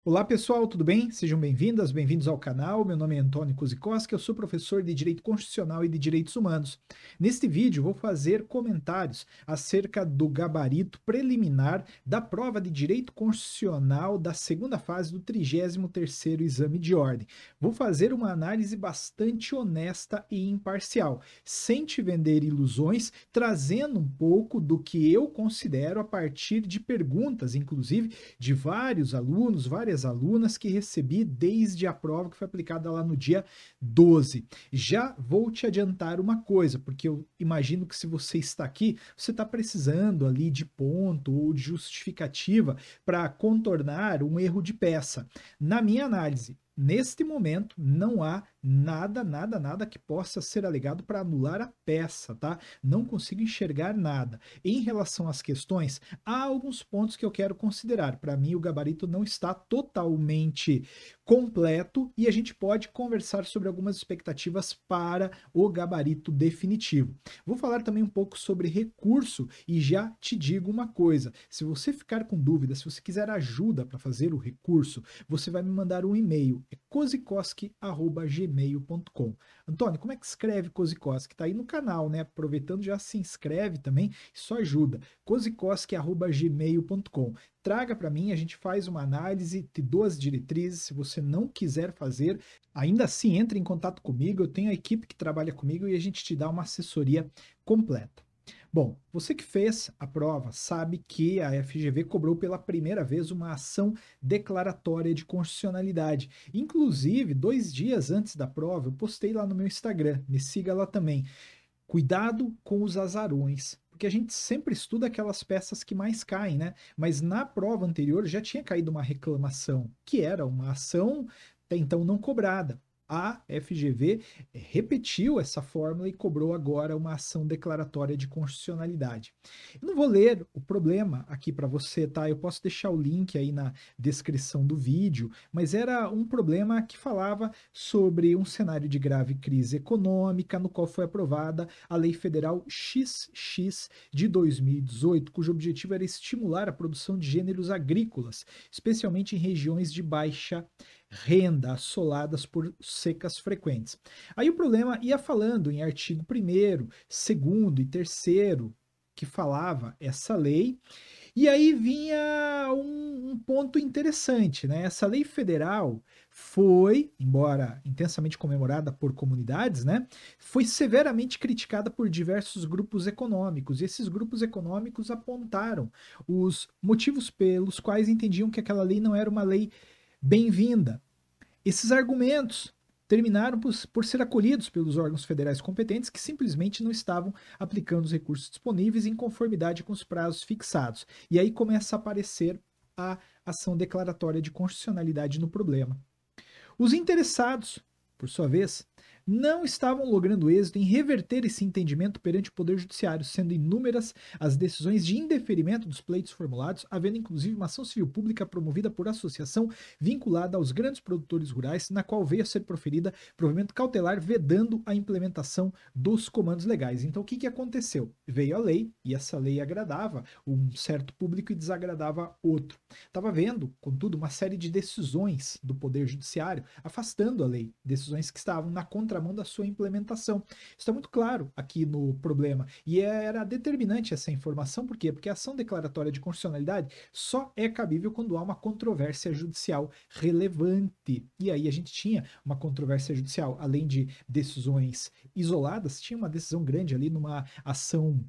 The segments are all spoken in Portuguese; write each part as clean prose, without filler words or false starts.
Olá pessoal, tudo bem? Sejam bem-vindas, bem-vindos ao canal. Meu nome é Antônio Kuzikoski, eu sou professor de Direito Constitucional e de Direitos Humanos. Neste vídeo vou fazer comentários acerca do gabarito preliminar da prova de Direito Constitucional da segunda fase do 33º Exame de Ordem. Vou fazer uma análise bastante honesta e imparcial, sem te vender ilusões, trazendo um pouco do que eu considero a partir de perguntas, inclusive de vários alunos, várias alunas que recebi desde a prova que foi aplicada lá no dia 12. Já vou te adiantar uma coisa, porque eu imagino que se você está aqui, você está precisando ali de ponto ou de justificativa para contornar um erro de peça. Na minha análise, neste momento, não há nada que possa ser alegado para anular a peça, tá? Não consigo enxergar nada. Em relação às questões, há alguns pontos que eu quero considerar. Para mim, o gabarito não está totalmente completo e a gente pode conversar sobre algumas expectativas para o gabarito definitivo. Vou falar também um pouco sobre recurso e já te digo uma coisa, se você ficar com dúvida, se você quiser ajuda para fazer o recurso, você vai me mandar um e-mail, é kozikoski@gmail.com. Antônio, como é que escreve Kozikoski? Tá aí no canal, né? Aproveitando, já se inscreve também, isso ajuda. kozikoski@gmail.com. Traga para mim, a gente faz uma análise, te dou as diretrizes. Se você não quiser fazer, ainda assim entre em contato comigo, eu tenho a equipe que trabalha comigo e a gente te dá uma assessoria completa. Bom, você que fez a prova sabe que a FGV cobrou pela primeira vez uma ação declaratória de constitucionalidade. Inclusive, 2 dias antes da prova, eu postei lá no meu Instagram, me siga lá também. Cuidado com os azarões, porque a gente sempre estuda aquelas peças que mais caem, né? Mas na prova anterior já tinha caído uma reclamação, que era uma ação até então não cobrada. A FGV repetiu essa fórmula e cobrou agora uma ação declaratória de constitucionalidade. Eu não vou ler o problema aqui para você, tá? Eu posso deixar o link aí na descrição do vídeo, mas era um problema que falava sobre um cenário de grave crise econômica, no qual foi aprovada a Lei Federal XX de 2018, cujo objetivo era estimular a produção de gêneros agrícolas, especialmente em regiões de baixa renda, assoladas por secas frequentes. Aí o problema ia falando em artigo 1º, 2º e 3º, que falava essa lei, e aí vinha um ponto interessante, né? Essa lei federal foi, embora intensamente comemorada por comunidades, né, foi severamente criticada por diversos grupos econômicos. E esses grupos econômicos apontaram os motivos pelos quais entendiam que aquela lei não era uma lei bem-vinda. Esses argumentos terminaram por ser acolhidos pelos órgãos federais competentes que simplesmente não estavam aplicando os recursos disponíveis em conformidade com os prazos fixados. E aí começa a aparecer a ação declaratória de constitucionalidade no problema. Os interessados, por sua vez, não estavam logrando êxito em reverter esse entendimento perante o Poder Judiciário, sendo inúmeras as decisões de indeferimento dos pleitos formulados, havendo inclusive uma ação civil pública promovida por associação vinculada aos grandes produtores rurais, na qual veio a ser proferida provimento cautelar vedando a implementação dos comandos legais. Então, o que aconteceu? Veio a lei, e essa lei agradava um certo público e desagradava outro. Estava vendo, contudo, uma série de decisões do Poder Judiciário afastando a lei, decisões que estavam na contramão da sua implementação. Isso está muito claro aqui no problema. E era determinante essa informação, por quê? Porque a ação declaratória de constitucionalidade só é cabível quando há uma controvérsia judicial relevante. E aí a gente tinha uma controvérsia judicial, além de decisões isoladas, tinha uma decisão grande ali numa ação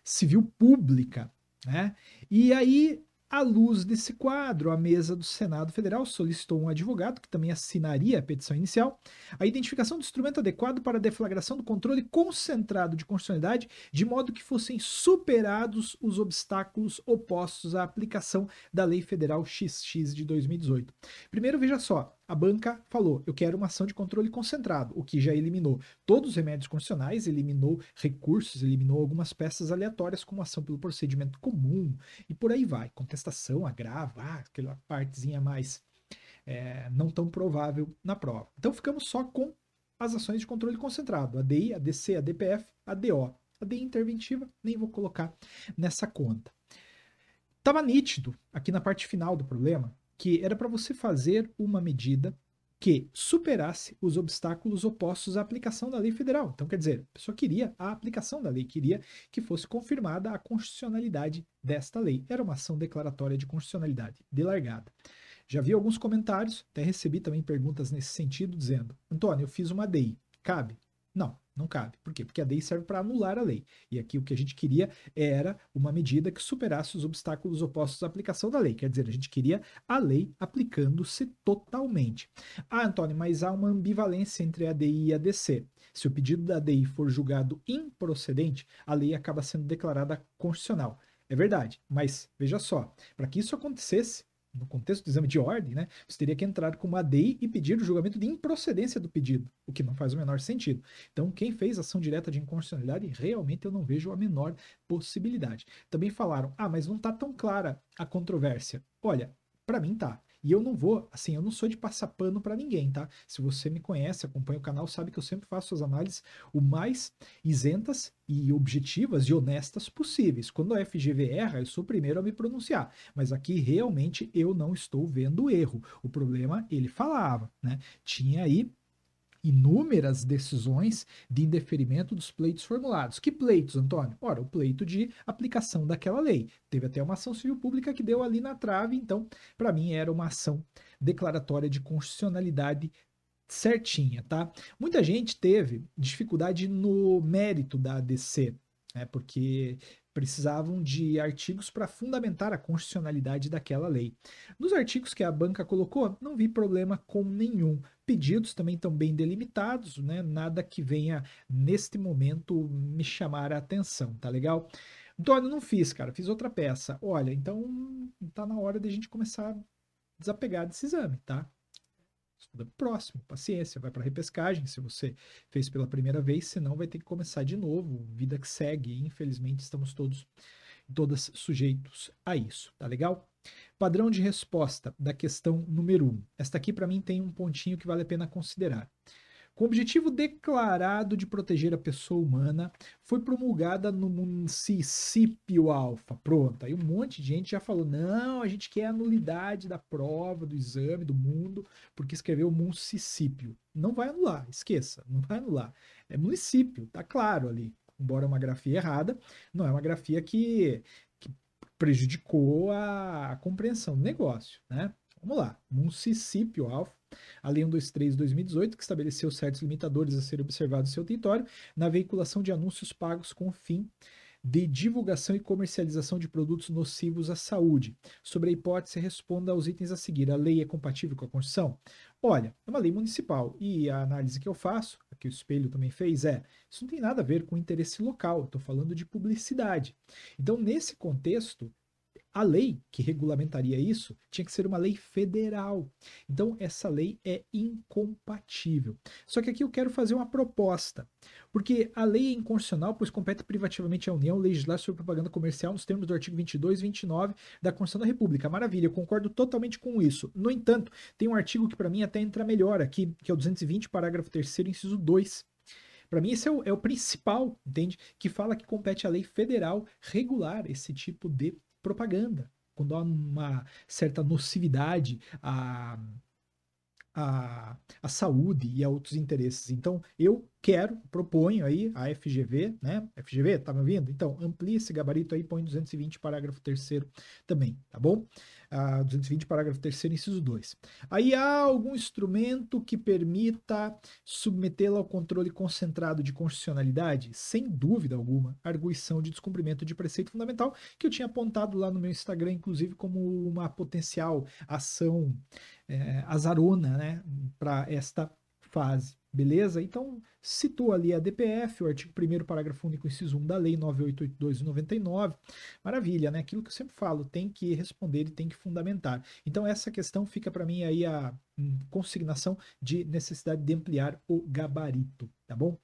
civil pública, né? E aí, à luz desse quadro, a mesa do Senado Federal solicitou um advogado, que também assinaria a petição inicial, a identificação do instrumento adequado para a deflagração do controle concentrado de constitucionalidade, de modo que fossem superados os obstáculos opostos à aplicação da Lei Federal XX de 2018. Primeiro, veja só, a banca falou, eu quero uma ação de controle concentrado, o que já eliminou todos os remédios constitucionais, eliminou recursos, eliminou algumas peças aleatórias, como ação pelo procedimento comum, e por aí vai. Contestação, agravo, aquela partezinha mais não tão provável na prova. Então ficamos só com as ações de controle concentrado, a DI, a DC, a DPF, a DO. A DI interventiva, nem vou colocar nessa conta. Estava nítido, aqui na parte final do problema, que era para você fazer uma medida que superasse os obstáculos opostos à aplicação da lei federal. Então, quer dizer, a pessoa queria a aplicação da lei, queria que fosse confirmada a constitucionalidade desta lei. Era uma ação declaratória de constitucionalidade, de largada. Já vi alguns comentários, até recebi também perguntas nesse sentido, dizendo: Antônio, eu fiz uma DEI, cabe? Não, não cabe. Por quê? Porque a DEI serve para anular a lei. E aqui o que a gente queria era uma medida que superasse os obstáculos opostos à aplicação da lei. Quer dizer, a gente queria a lei aplicando-se totalmente. Ah, Antônio, mas há uma ambivalência entre a DI e a DC. Se o pedido da DI for julgado improcedente, a lei acaba sendo declarada constitucional. É verdade, mas veja só, para que isso acontecesse, no contexto do exame de ordem, né, você teria que entrar com uma DEI e pedir o julgamento de improcedência do pedido, o que não faz o menor sentido. Então, quem fez ação direta de inconstitucionalidade, realmente eu não vejo a menor possibilidade. Também falaram: ah, mas não está tão clara a controvérsia. Olha, para mim tá. E eu não vou, assim, eu não sou de passar pano para ninguém, tá? Se você me conhece, acompanha o canal, sabe que eu sempre faço as análises o mais isentas e objetivas e honestas possíveis. Quando a FGV erra, eu sou o primeiro a me pronunciar. Mas aqui realmente eu não estou vendo erro. O problema, ele falava, né? Tinha aí inúmeras decisões de indeferimento dos pleitos formulados. Que pleitos, Antônio? Ora, o pleito de aplicação daquela lei. Teve até uma ação civil pública que deu ali na trave, então, para mim, era uma ação declaratória de constitucionalidade certinha, tá? Muita gente teve dificuldade no mérito da ADC, né, porque precisavam de artigos para fundamentar a constitucionalidade daquela lei. Nos artigos que a banca colocou, não vi problema com nenhum. Pedidos também estão bem delimitados, né? Nada que venha neste momento me chamar a atenção, tá legal? Antônio, não fiz, cara, fiz outra peça. Olha, então tá na hora de a gente começar a desapegar desse exame, tá? Estuda próximo, paciência, vai para repescagem se você fez pela primeira vez, senão vai ter que começar de novo, vida que segue, e infelizmente estamos todas sujeitos a isso, tá legal? Padrão de resposta da questão número 1. Esta aqui para mim tem um pontinho que vale a pena considerar. Com o objetivo declarado de proteger a pessoa humana, foi promulgada no município alfa. Pronto, aí um monte de gente já falou: não, a gente quer a nulidade da prova, do exame, do mundo, porque escreveu município. Não vai anular, esqueça, não vai anular. É município, tá claro ali. Embora uma grafia errada, não é uma grafia que prejudicou a compreensão do negócio, né? Vamos lá, município alfa. A Lei 123 de 2018, que estabeleceu certos limitadores a serem observados no seu território na veiculação de anúncios pagos com o fim de divulgação e comercialização de produtos nocivos à saúde. Sobre a hipótese, responda aos itens a seguir. A lei é compatível com a Constituição? Olha, é uma lei municipal e a análise que eu faço, que o Espelho também fez, isso não tem nada a ver com interesse local, estou falando de publicidade. Então, nesse contexto, a lei que regulamentaria isso tinha que ser uma lei federal. Então, essa lei é incompatível. Só que aqui eu quero fazer uma proposta, porque a lei é inconstitucional, pois compete privativamente à União legislar sobre propaganda comercial nos termos do artigo 22 e 29 da Constituição da República. Maravilha, eu concordo totalmente com isso. No entanto, tem um artigo que para mim até entra melhor aqui, que é o 220, parágrafo 3º, inciso 2. Para mim, esse é o principal, entende? Que fala que compete à lei federal regular esse tipo de propaganda, quando há uma certa nocividade à saúde e a outros interesses. Então, eu proponho aí a FGV, né? FGV, tá me ouvindo? Então, amplie esse gabarito aí, põe 220, parágrafo 3º também, tá bom? 220, parágrafo 3º, inciso 2. Aí há algum instrumento que permita submetê-la ao controle concentrado de constitucionalidade? Sem dúvida alguma, arguição de descumprimento de preceito fundamental, que eu tinha apontado lá no meu Instagram, inclusive, como uma potencial ação azarona, né, para esta fase. Beleza? Então, citou ali a DPF, o artigo 1º, parágrafo único, inciso 1 da Lei 9882 de 99. Maravilha, né? Aquilo que eu sempre falo, tem que responder e tem que fundamentar. Então, essa questão fica para mim aí a consignação de necessidade de ampliar o gabarito, tá bom?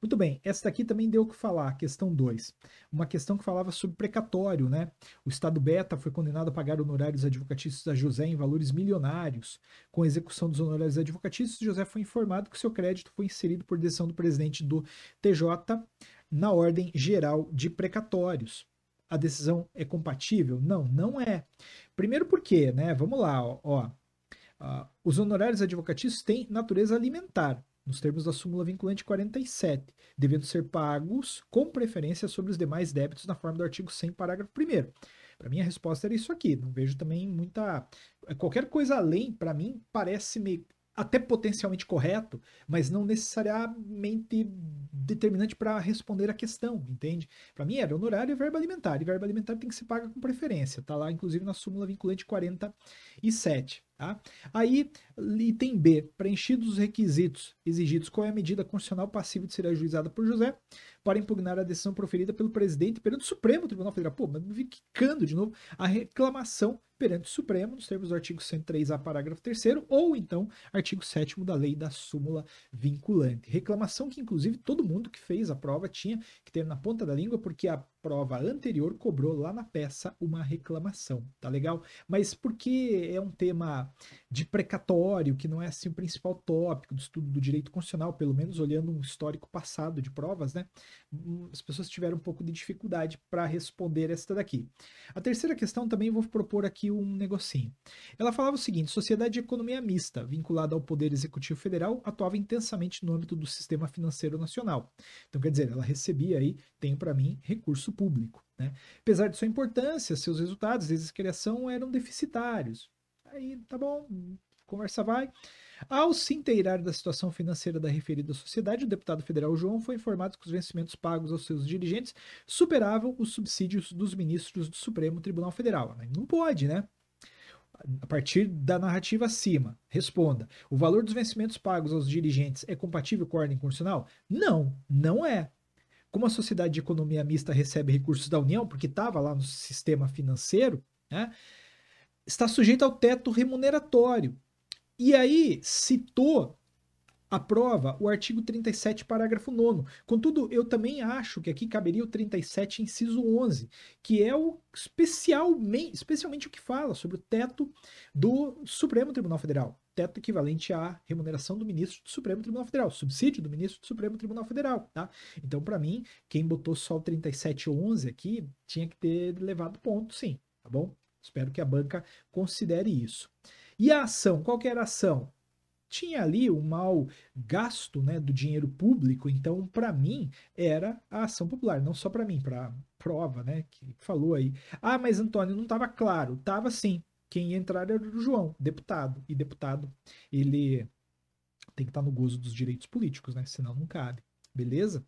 Muito bem, essa daqui também deu o que falar, questão 2. Uma questão que falava sobre precatório, né? O Estado Beta foi condenado a pagar honorários advocatícios a José em valores milionários. Com a execução dos honorários advocatícios, José foi informado que seu crédito foi inserido por decisão do presidente do TJ na ordem geral de precatórios. a decisão é compatível? Não, não é. Primeiro porque, né? Vamos lá, ó. Os honorários advocatícios têm natureza alimentar, nos termos da súmula vinculante 47, devendo ser pagos com preferência sobre os demais débitos na forma do artigo 100, parágrafo 1º. Para mim, a resposta era isso aqui. Não vejo também muita... Qualquer coisa além, para mim, parece-me até potencialmente correto, mas não necessariamente determinante para responder a questão, entende? Para mim era honorário e verba alimentar, e verba alimentar tem que ser paga com preferência, tá lá inclusive na súmula vinculante 47, tá? Aí, item B, preenchidos os requisitos exigidos, qual é a medida constitucional passível de ser ajuizada por José para impugnar a decisão proferida pelo presidente perante o Supremo Tribunal Federal? Pô, mas me vi quicando de novo a reclamação perante o Supremo, nos termos do artigo 103A, parágrafo 3º, ou então artigo 7º da lei da súmula vinculante. Reclamação que, inclusive, todo mundo que fez a prova tinha que ter na ponta da língua, porque a prova anterior cobrou lá na peça uma reclamação, tá legal? Mas porque é um tema de precatório, que não é assim o principal tópico do estudo do direito constitucional, pelo menos olhando um histórico passado de provas, né? As pessoas tiveram um pouco de dificuldade para responder esta daqui. A terceira questão também vou propor aqui um negocinho. Ela falava o seguinte: sociedade de economia mista, vinculada ao Poder Executivo Federal, atuava intensamente no âmbito do sistema financeiro nacional. Então, quer dizer, ela recebia aí, tem para mim, recurso público, né? Apesar de sua importância, seus resultados desde a criação eram deficitários. Aí, tá bom, conversa vai. Ao se inteirar da situação financeira da referida sociedade, o deputado federal João foi informado que os vencimentos pagos aos seus dirigentes superavam os subsídios dos ministros do Supremo Tribunal Federal. Não pode, né? A partir da narrativa acima, responda: o valor dos vencimentos pagos aos dirigentes é compatível com a ordem constitucional? Não, não é. Como a sociedade de economia mista recebe recursos da União, porque estava lá no sistema financeiro, né, está sujeito ao teto remuneratório. E aí citou a prova o artigo 37, parágrafo 9º. Contudo, eu também acho que aqui caberia o 37, inciso 11, que é o especialmente o que fala sobre o teto do Supremo Tribunal Federal. Teto equivalente à remuneração do ministro do Supremo Tribunal Federal, subsídio do ministro do Supremo Tribunal Federal, tá? Então, para mim, quem botou só o 3711 aqui tinha que ter levado ponto, sim, tá bom? Espero que a banca considere isso. E a ação, qual que era a ação? Tinha ali um mau gasto, né, do dinheiro público, então para mim era a ação popular, não só para mim, para prova, né, que falou aí. Ah, mas Antônio, não estava claro. Estava sim. Quem ia entrar era o João, deputado. E deputado, ele tem que estar no gozo dos direitos políticos, né, senão não cabe. Beleza?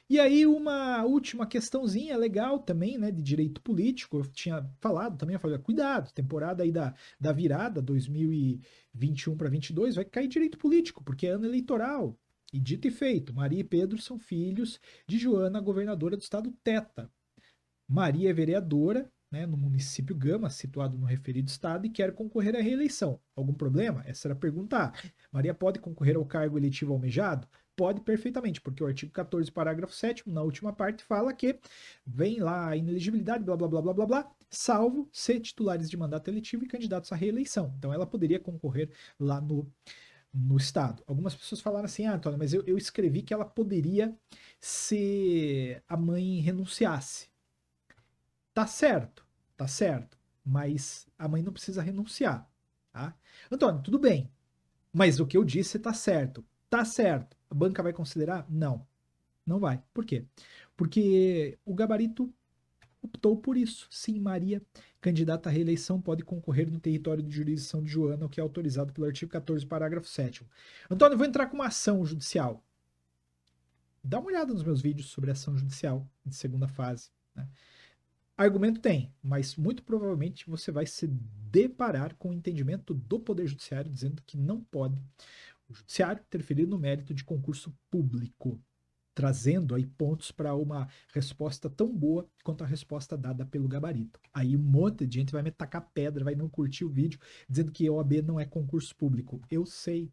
E aí uma última questãozinha legal também, né, de direito político, eu tinha falado também, eu falei, cuidado, temporada aí da virada, 2021 para 22, vai cair direito político, porque é ano eleitoral. E dito e feito, Maria e Pedro são filhos de Joana, governadora do estado Teta. Maria é vereadora, né, no município Gama, situado no referido estado, e quer concorrer à reeleição. Algum problema? Essa era a pergunta. Maria pode concorrer ao cargo eletivo almejado? Pode perfeitamente, porque o artigo 14, parágrafo 7º, na última parte, fala que vem lá a inelegibilidade, blá, blá, blá, blá, blá, blá, salvo ser titulares de mandato eletivo e candidatos à reeleição. Então, ela poderia concorrer lá no estado. Algumas pessoas falaram assim, ah, Antônio, mas eu escrevi que ela poderia se a mãe renunciasse. Tá certo, mas a mãe não precisa renunciar, tá? Antônio, tudo bem, mas o que eu disse tá certo. Tá certo. A banca vai considerar? Não, não vai. Por quê? Porque o gabarito optou por isso. Sim, Maria, candidata à reeleição, pode concorrer no território de jurisdição de Joana, o que é autorizado pelo artigo 14, parágrafo 7º. Antônio, eu vou entrar com uma ação judicial. Dá uma olhada nos meus vídeos sobre ação judicial de segunda fase, né? Argumento tem, mas muito provavelmente você vai se deparar com o entendimento do Poder Judiciário dizendo que não pode o Judiciário interferir no mérito de concurso público, trazendo aí pontos para uma resposta tão boa quanto a resposta dada pelo gabarito. Aí um monte de gente vai me tacar pedra, vai não curtir o vídeo, dizendo que OAB não é concurso público. Eu sei,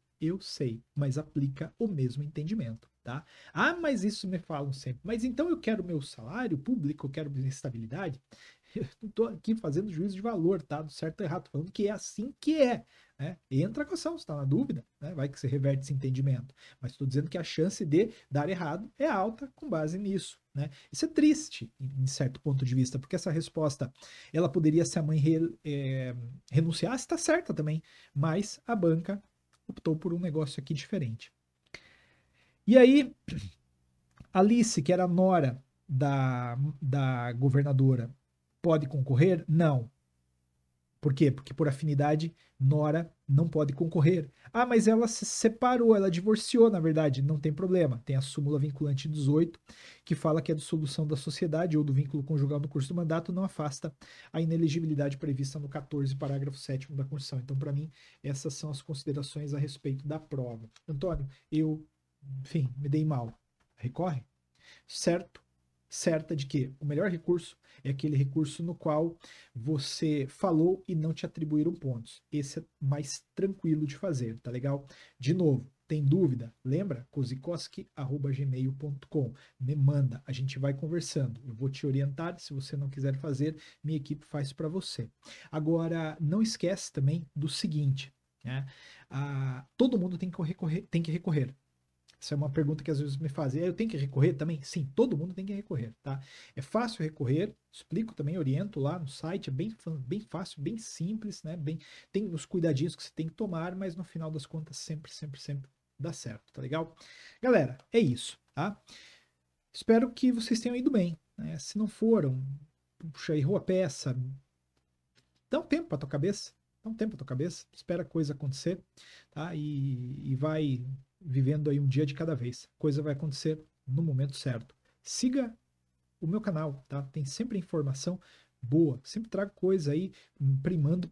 mas aplica o mesmo entendimento, tá? Ah, mas isso me falam sempre. Mas então eu quero meu salário público, eu quero minha estabilidade? Eu não tô aqui fazendo juízo de valor, tá? Do certo ou errado, tô falando que é assim que é. Né? Entra com a ação, se está na dúvida, né? Vai que você reverte esse entendimento. Mas estou dizendo que a chance de dar errado é alta com base nisso. Né? Isso é triste, em certo ponto de vista, porque essa resposta ela poderia, se a mãe renunciasse, está certa também. Mas a banca optou por um negócio aqui diferente. E aí, Alice, que era a nora da governadora, pode concorrer? Não. Por quê? Porque por afinidade, nora não pode concorrer. Ah, mas ela se separou, ela divorciou, na verdade. Não tem problema. Tem a súmula vinculante 18, que fala que a dissolução da sociedade ou do vínculo conjugal no curso do mandato não afasta a inelegibilidade prevista no 14, parágrafo 7º da Constituição. Então, para mim, essas são as considerações a respeito da prova. Antônio, enfim, me dei mal. Recorre? Certo? Certa de que o melhor recurso é aquele recurso no qual você falou e não te atribuíram pontos. Esse é mais tranquilo de fazer, tá legal? De novo, tem dúvida? Lembra? kozikoski@gmail.com. Me manda, a gente vai conversando. Eu vou te orientar, se você não quiser fazer, minha equipe faz para você. Agora, não esquece também do seguinte, né? Todo mundo tem que recorrer. Essa é uma pergunta que às vezes me fazem. Eu tenho que recorrer também? Sim, todo mundo tem que recorrer, tá? É fácil recorrer, explico também, oriento lá no site, é bem fácil, bem simples, né? Tem os cuidadinhos que você tem que tomar, mas no final das contas sempre dá certo, tá legal? Galera, é isso, tá? Espero que vocês tenham ido bem, né? Se não foram, puxa, errou a peça, dá um tempo pra tua cabeça, dá um tempo pra tua cabeça, espera a coisa acontecer, tá? E vai vivendo aí um dia de cada vez. A coisa vai acontecer no momento certo. Siga o meu canal, tá? Tem sempre informação boa, sempre trago coisa aí primando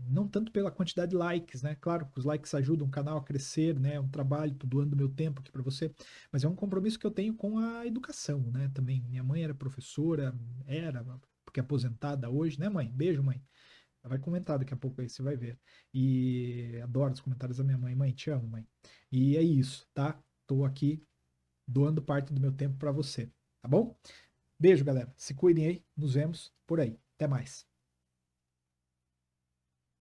não tanto pela quantidade de likes, né? Claro que os likes ajudam o canal a crescer, né? É um trabalho, tô doando meu tempo aqui para você, mas é um compromisso que eu tenho com a educação, né? Também minha mãe era professora, porque é aposentada hoje, né, mãe? Beijo, mãe. Ela vai comentar daqui a pouco aí, você vai ver. E adoro os comentários da minha mãe. Mãe, te amo, mãe. E é isso, tá? Tô aqui doando parte do meu tempo para você, tá bom? Beijo, galera. Se cuidem aí. Nos vemos por aí. Até mais.